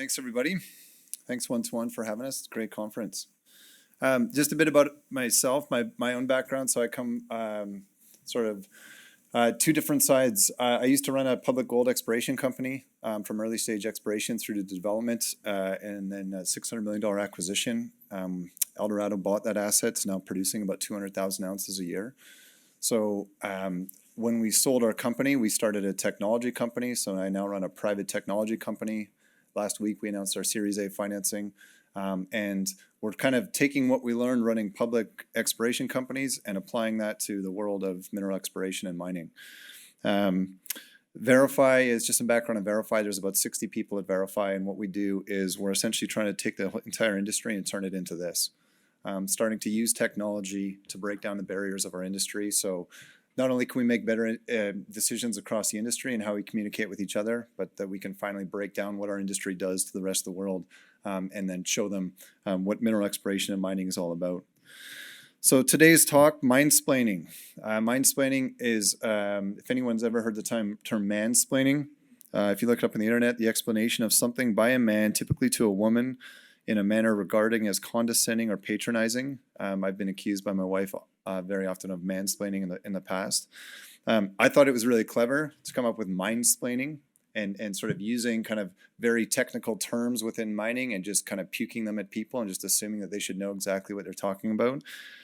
Thanks, everybody. Thanks, One-to-One, for having us. Great conference. Just a bit about myself, my own background. So I come sort of two different sides. I used to run a public gold exploration company from early stage exploration through to development and then a $600 million acquisition. Eldorado bought that asset. It's now producing about 200,000 ounces a year. So when we sold our company, we started a technology company. So I now run a private technology company. Last week, we announced our Series A financing. And we're kind of taking what we learned running public exploration companies and applying that to the world of mineral exploration and mining. Vrify is just some background on Vrify. There's about 60 people at Vrify, and what we do is we're essentially trying to take the entire industry and turn it into this. Starting to use technology to break down the barriers of our industry. So not only can we make better decisions across the industry and how we communicate with each other, but that we can finally break down what our industry does to the rest of the world and then show them what mineral exploration and mining is all about. So today's talk, Minesplaining. Minesplaining is, if anyone's ever heard the term mansplaining, if you look it up on the internet, the explanation of something by a man, typically to a woman, in a manner regarding as condescending or patronizing. I've been accused by my wife very often of mansplaining in the past. I thought it was really clever to come up with minesplaining and sort of using kind of very technical terms within mining and just kind of puking them at people and just assuming that they should know exactly what they're talking about.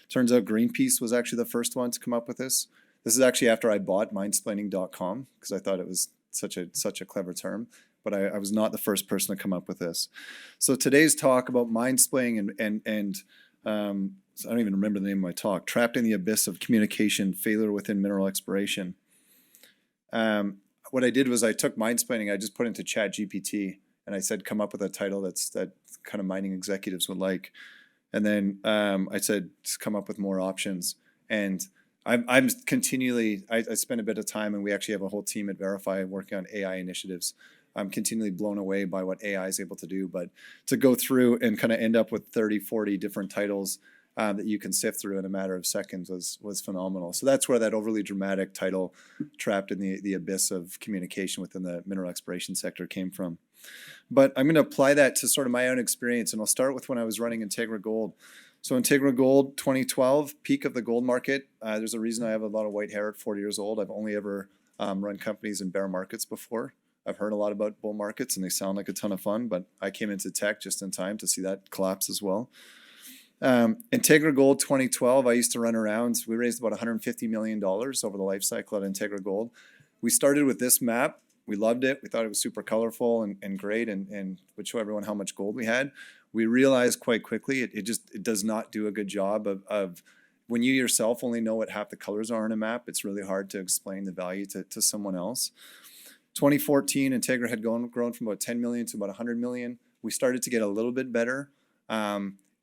Turns out Greenpeace was actually the first one to come up with this. This is actually after I bought minesplaining.com because I thought it was such a clever term. But I was not the first person to come up with this. So today's talk about minesplaining and I don't even remember the name of my talk, Trapped in the Abyss of Communication, Failure Within Mineral Exploration. What I did was I took minesplaining, I just put into ChatGPT, and I said, come up with a title that kind of mining executives would like. And then I said, just come up with more options. And I'm continually, I spend a bit of time, and we actually have a whole team at Vrify working on AI initiatives. I'm continually blown away by what AI is able to do, but to go through and kind of end up with 30, 40 different titles that you can sift through in a matter of seconds was phenomenal. So that's where that overly dramatic title, Trapped in the Abyss of Communication Within the Mineral Exploration Sector, came from. But I'm going to apply that to sort of my own experience, and I'll start with when I was running Integra Gold. So Integra Gold, 2012, peak of the gold market. There's a reason I have a lot of white hair at 40 years old. I've only ever run companies in bear markets before. I've heard a lot about bull markets, and they sound like a ton of fun, but I came into tech just in time to see that collapse as well. Integra Gold 2012, I used to run around. We raised about $150 million over the life cycle at Integra Gold. We started with this map. We loved it. We thought it was super colorful and great and would show everyone how much gold we had. We realized quite quickly it does not do a good job of when you yourself only know what half the colors are on a map, it's really hard to explain the value to someone else. 2014, Integra had grown from about 10 million to about 100 million. We started to get a little bit better.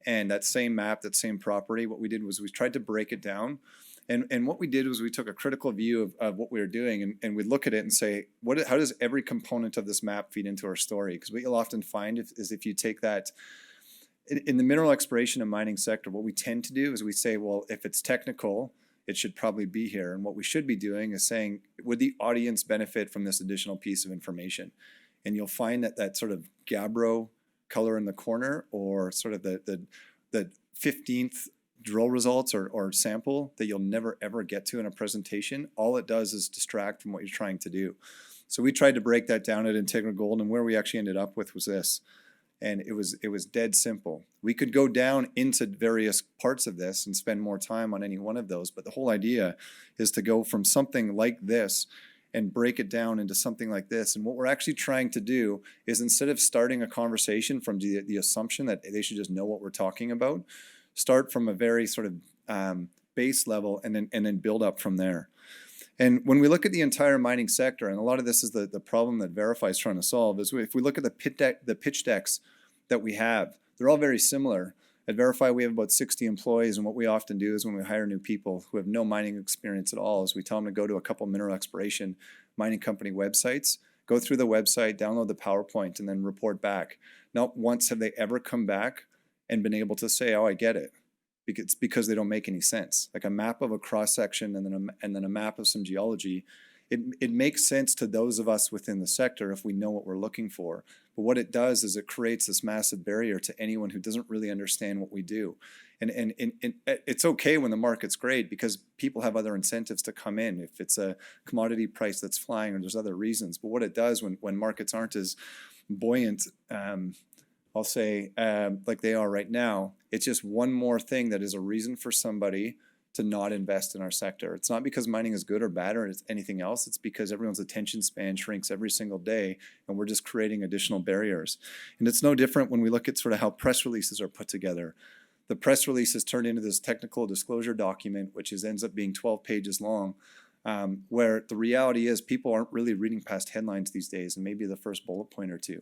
And that same map, that same property, what we did was we tried to break it down. And what we did was we took a critical view of what we were doing, and we'd look at it and say, how does every component of this map feed into our story? Because what you'll often find is if you take that, in the mineral exploration and mining sector, what we tend to do is we say, well, if it's technical, it should probably be here. And what we should be doing is saying, would the audience benefit from this additional piece of information? And you'll find that sort of gabbro color in the corner, or sort of the 15th drill results or sample that you'll never ever get to in a presentation, all it does is distract from what you're trying to do. So we tried to break that down at Integra Gold, and where we actually ended up with was this. And it was dead simple. We could go down into various parts of this and spend more time on any one of those, but the whole idea is to go from something like this and break it down into something like this. And what we're actually trying to do is, instead of starting a conversation from the assumption that they should just know what we're talking about, start from a very sort of base level and then build up from there. And when we look at the entire mining sector, and a lot of this is the problem that Vrify is trying to solve, is if we look at the pitch decks that we have, they're all very similar. At Vrify, we have about 60 employees, and what we often do is when we hire new people who have no mining experience at all, is we tell them to go to a couple mineral exploration mining company websites, go through the website, download the PowerPoint, and then report back. Not once have they ever come back and been able to say, oh, I get it. It's because they don't make any sense. Like a map of a cross-section and then a map of some geology it makes sense to those of us within the sector if we know what we're looking for. But what it does is it creates this massive barrier to anyone who doesn't really understand what we do. And it's okay when the market's great because people have other incentives to come in. If it's a commodity price that's flying or there's other reasons. But what it does when markets aren't as buoyant, I'll say, like they are right now, it's just one more thing that is a reason for somebody to not invest in our sector. It's not because mining is good or bad or it's anything else. It's because everyone's attention span shrinks every single day and we're just creating additional barriers. And it's no different when we look at sort of how press releases are put together. The press release is turned into this technical disclosure document, which ends up being 12 pages long, where the reality is people aren't really reading past headlines these days and maybe the first bullet point or two.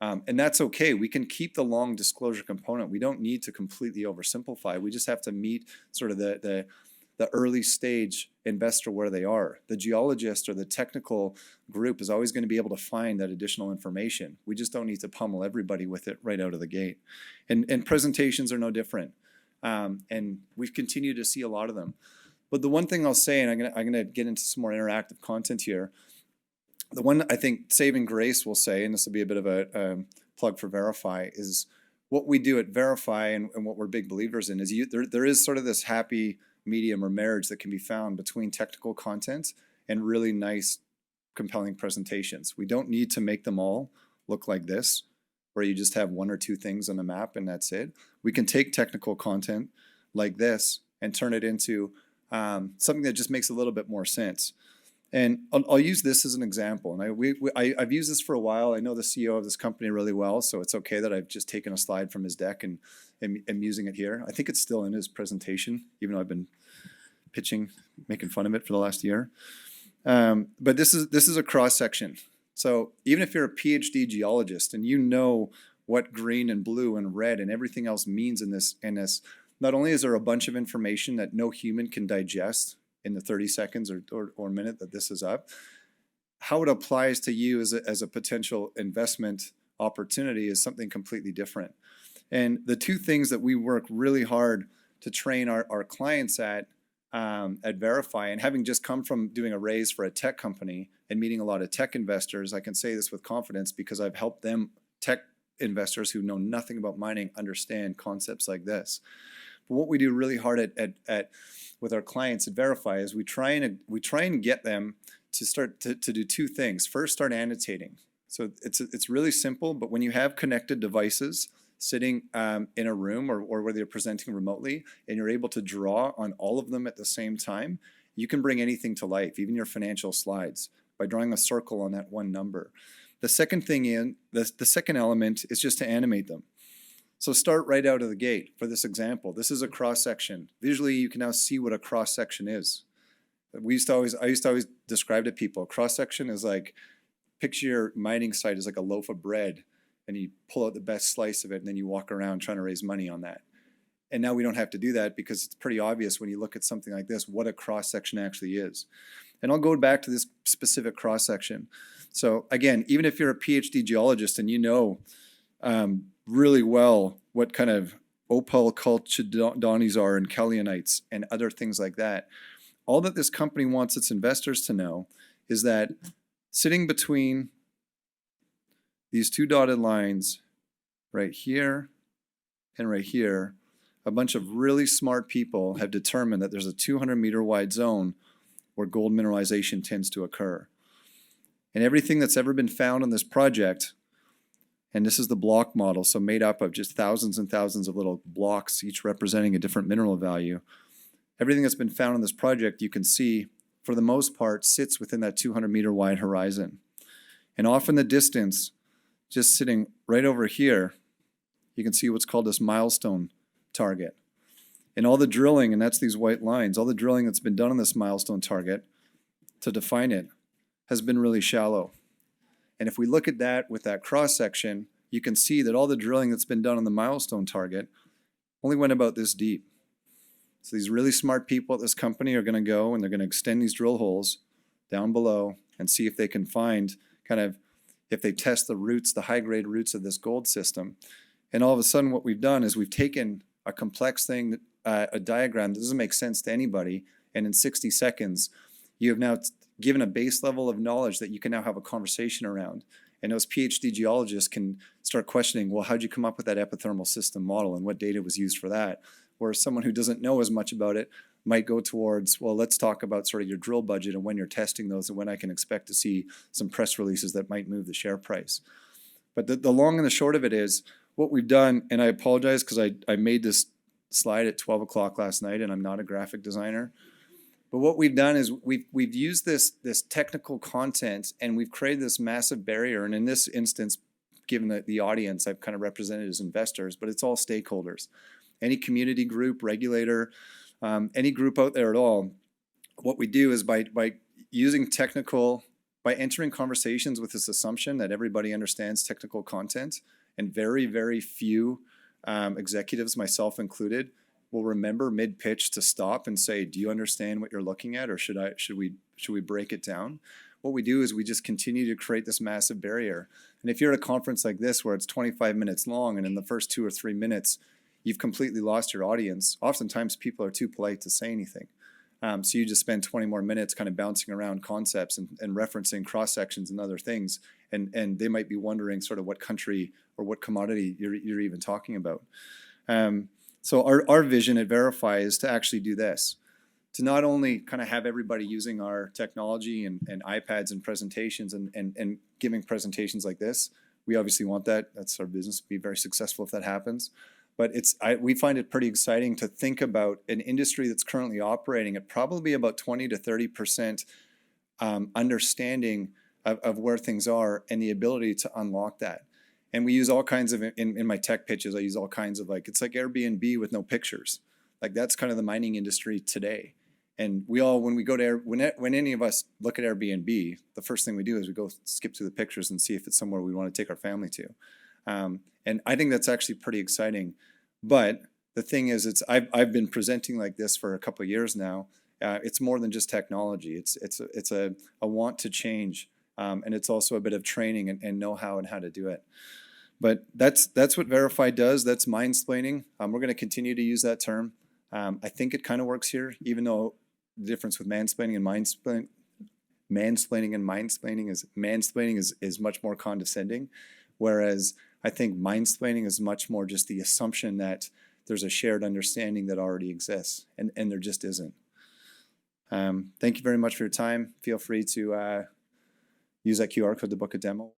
And that's okay. We can keep the long disclosure component. We don't need to completely oversimplify. We just have to meet sort of the early stage investor where they are. The geologist or the technical group is always going to be able to find that additional information. We just don't need to pummel everybody with it right out of the gate. And presentations are no different. And we've continued to see a lot of them. But the one thing I'll say, and I'm gonna get into some more interactive content here, the one I think saving grace will say, and this will be a bit of a plug for Vrify, is what we do at Vrify and what we're big believers in is there is sort of this happy medium or marriage that can be found between technical content and really nice, compelling presentations. We don't need to make them all look like this, where you just have one or two things on a map and that's it. We can take technical content like this and turn it into something that just makes a little bit more sense. And I'll use this as an example. And I've used this for a while. I know the CEO of this company really well, so it's okay that I've just taken a slide from his deck and am using it here. I think it's still in his presentation, even though I've been pitching, making fun of it for the last year. But this is a cross section. So even if you're a PhD geologist and you know what green and blue and red and everything else means in this, not only is there a bunch of information that no human can digest in the 30 seconds or minute that this is up, how it applies to you as a potential investment opportunity is something completely different. And the two things that we work really hard to train our clients at Vrify, and having just come from doing a raise for a tech company and meeting a lot of tech investors, I can say this with confidence because I've helped them, tech investors who know nothing about mining, understand concepts like this. But what we do really hard at with our clients at Vrify is we try and get them to start to do two things. First, start annotating. So it's really simple, but when you have connected devices sitting in a room or whether you're presenting remotely and you're able to draw on all of them at the same time, you can bring anything to life, even your financial slides, by drawing a circle on that one number. The second thing the second element is just to animate them. So start right out of the gate. For this example, this is a cross section. Visually, you can now see what a cross section is. I used to always describe to people, cross section is like, picture your mining site as like a loaf of bread, and you pull out the best slice of it, and then you walk around trying to raise money on that. And now we don't have to do that because it's pretty obvious when you look at something like this what a cross section actually is. And I'll go back to this specific cross section. So again, even if you're a PhD geologist and you know really well what kind of opal chalcedonies are and kaolianites and other things like that, all that this company wants its investors to know is that sitting between these two dotted lines right here and right here, a bunch of really smart people have determined that there's a 200-meter wide zone where gold mineralization tends to occur. And everything that's ever been found on this project, and this is the block model, so made up of just thousands and thousands of little blocks, each representing a different mineral value. Everything that's been found on this project, you can see, for the most part, sits within that 200-meter wide horizon. And off in the distance, just sitting right over here, you can see what's called this milestone target. And all the drilling, and that's these white lines, all the drilling that's been done on this milestone target to define it has been really shallow. And if we look at that with that cross section, you can see that all the drilling that's been done on the milestone target only went about this deep. So these really smart people at this company are going to go and they're going to extend these drill holes down below and see if they can find if they test the roots, the high-grade roots of this gold system. And all of a sudden what we've done is we've taken a complex thing, a diagram that doesn't make sense to anybody, and in 60 seconds you have now given a base level of knowledge that you can now have a conversation around. And those PhD geologists can start questioning, well, how'd you come up with that epithermal system model and what data was used for that? Whereas someone who doesn't know as much about it might go towards, well, let's talk about sort of your drill budget and when you're testing those and when I can expect to see some press releases that might move the share price. But the long and the short of it is what we've done, and I apologize because I made this slide at 12 o'clock last night and I'm not a graphic designer. But what we've done is we've used this technical content and we've created this massive barrier. And in this instance, given the audience, I've kind of represented as investors, but it's all stakeholders. Any community group, regulator, any group out there at all, what we do is by using by entering conversations with this assumption that everybody understands technical content, and very, very few executives, myself included, will remember mid-pitch to stop and say, do you understand what you're looking at, or should we break it down? What we do is we just continue to create this massive barrier. And if you're at a conference like this where it's 25 minutes long and in the first 2 or 3 minutes you've completely lost your audience, oftentimes people are too polite to say anything. So you just spend 20 more minutes kind of bouncing around concepts and referencing cross-sections and other things, and they might be wondering sort of what country or what commodity you're even talking about. So our vision at Vrify is to actually do this, to not only kind of have everybody using our technology and iPads and presentations and giving presentations like this. We obviously want that. That's our business, be very successful if that happens. But we find it pretty exciting to think about an industry that's currently operating at probably about 20 to 30% understanding of where things are and the ability to unlock that. And we use all kinds of, in my tech pitches, I use all kinds of it's like Airbnb with no pictures. Like that's kind of the mining industry today. And we all, when we go to, when any of us look at Airbnb, the first thing we do is we go skip through the pictures and see if it's somewhere we want to take our family to. And I think that's actually pretty exciting. But the thing is, I've been presenting like this for a couple of years now. It's more than just technology. It's a want to change. And it's also a bit of training and know-how and how to do it. But that's what Vrify does. That's Minesplaining. We're going to continue to use that term. I think it kind of works here, even though the difference with mansplaining and mansplaining is much more condescending, whereas I think Minesplaining is much more just the assumption that there's a shared understanding that already exists, and there just isn't. Thank you very much for your time. Feel free to use that QR code to book a demo.